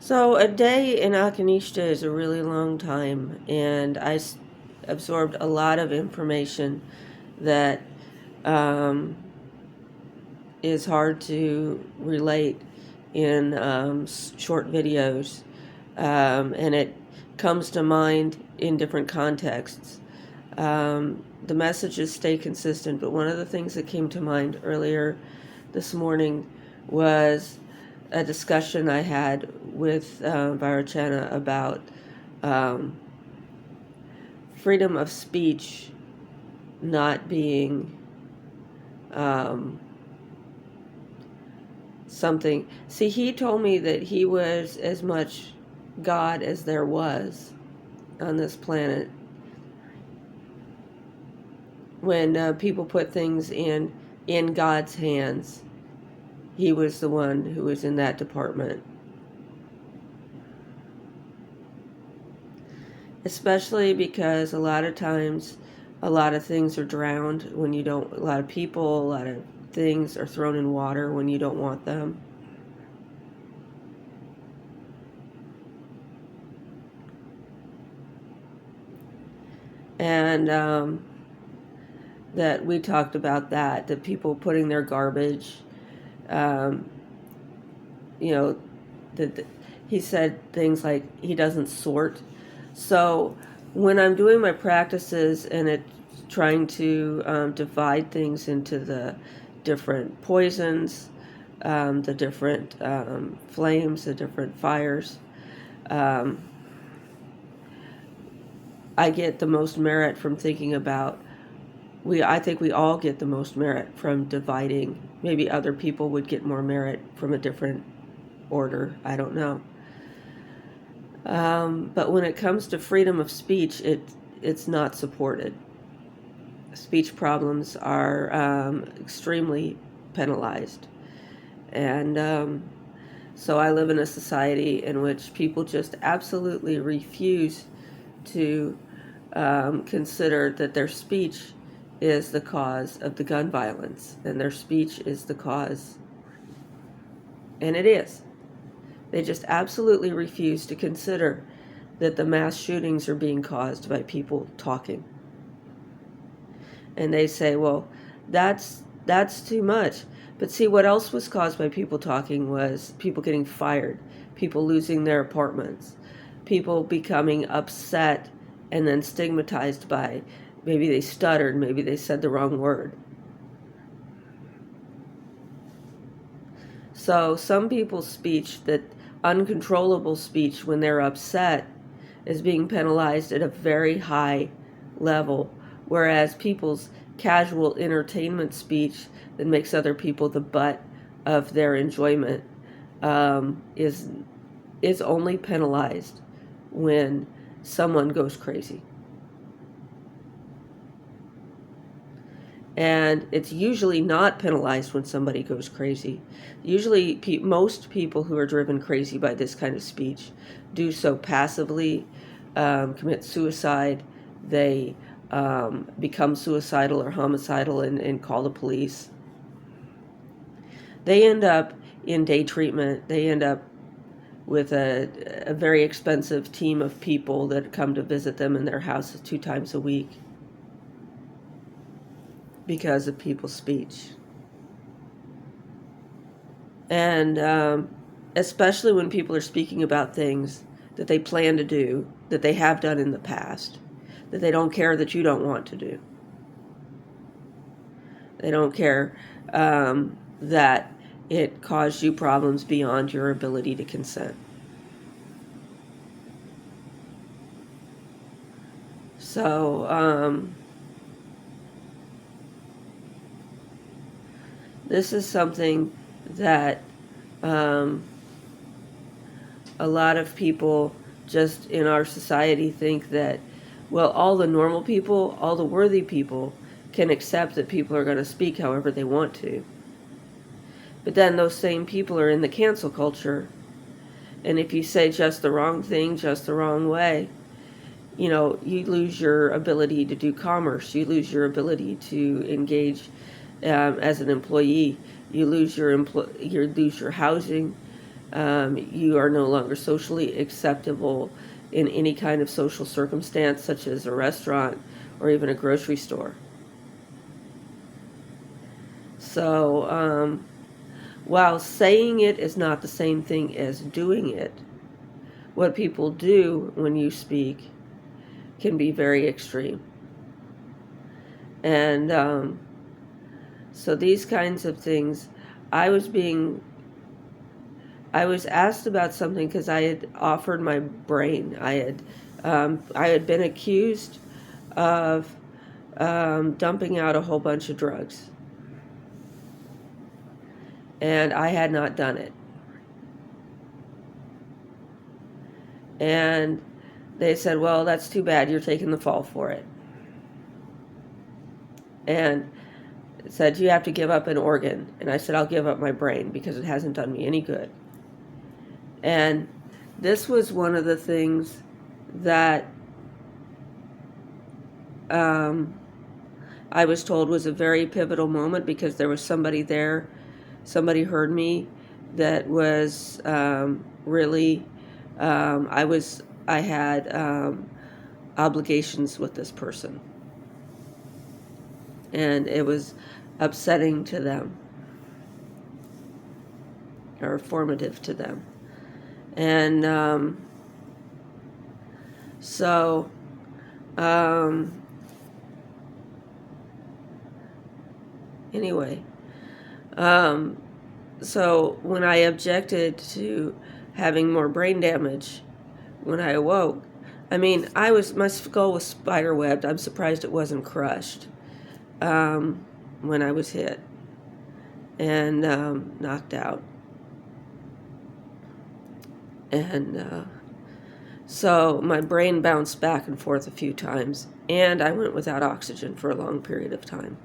So a day in Akionishita is a really long time, and absorbed a lot of information that um, is hard to relate in short videos, and it comes to mind in different contexts. The messages stay consistent, but one of the things that came to mind earlier this morning was a discussion I had with Varachana about um, freedom of speech not being um, something. See, he told me that he was as much God as there was on this planet. When people put things in God's hands, he was the one who was in that department. Especially because a lot of times a lot of things are drowned when you don't, a lot of people, a lot of things are thrown in water when you don't want them. And that we talked about that people putting their garbage, um, you know, that he said things like he doesn't sort. So when I'm doing my practices and it's trying to divide things into the different poisons, the different flames, the different fires, um, I get the most merit from thinking about. I think we all get the most merit from dividing. Maybe other people would get more merit from a different order. I don't know. But when it comes to freedom of speech, it's not supported. Speech problems are extremely penalized. And so I live in a society in which people just absolutely refuse to consider that their speech is the cause of the gun violence, and their speech is the cause, and it is. They just absolutely refuse to consider that the mass shootings are being caused by people talking. And they say, well, that's too much. But see, what else was caused by people talking was people getting fired, people losing their apartments, people becoming upset and then stigmatized by maybe they stuttered, maybe they said the wrong word. So some people's speech, that uncontrollable speech when they're upset, is being penalized at a very high level, whereas people's casual entertainment speech that makes other people the butt of their enjoyment is only penalized when someone goes crazy. And it's usually not penalized when somebody goes crazy. Usually, most people who are driven crazy by this kind of speech do so passively, commit suicide. They become suicidal or homicidal and call the police. They end up in day treatment. They end up with a very expensive team of people that come to visit them in their houses 2 times a week because of people's speech. And especially when people are speaking about things that they plan to do, that they have done in the past, that they don't care that you don't want to do. They don't care that it caused you problems beyond your ability to consent. So this is something that a lot of people just in our society think that, well, all the normal people, all the worthy people can accept that people are going to speak however they want to. But then those same people are in the cancel culture. And if you say just the wrong thing, just the wrong way, you lose your ability to do commerce. You lose your ability to engage as an employee. You lose your housing. You are no longer socially acceptable in any kind of social circumstance, such as a restaurant or even a grocery store. So, while saying it is not the same thing as doing it, what people do when you speak can be very extreme. And so these kinds of things, I was asked about something because I had offered my brain. I had been accused of dumping out a whole bunch of drugs, and I had not done it. And they said, "Well, that's too bad. You're taking the fall for it." And said, "You have to give up an organ." And I said, "I'll give up my brain because it hasn't done me any good." And this was one of the things that I was told was a very pivotal moment, because there was somebody there, somebody heard me, that was really, I had obligations with this person, and it was upsetting to them, or formative to them. And so anyway, so when I objected to having more brain damage when I awoke, I mean, my skull was spider webbed. I'm surprised it wasn't crushed when I was hit and knocked out. And so my brain bounced back and forth a few times, and I went without oxygen for a long period of time.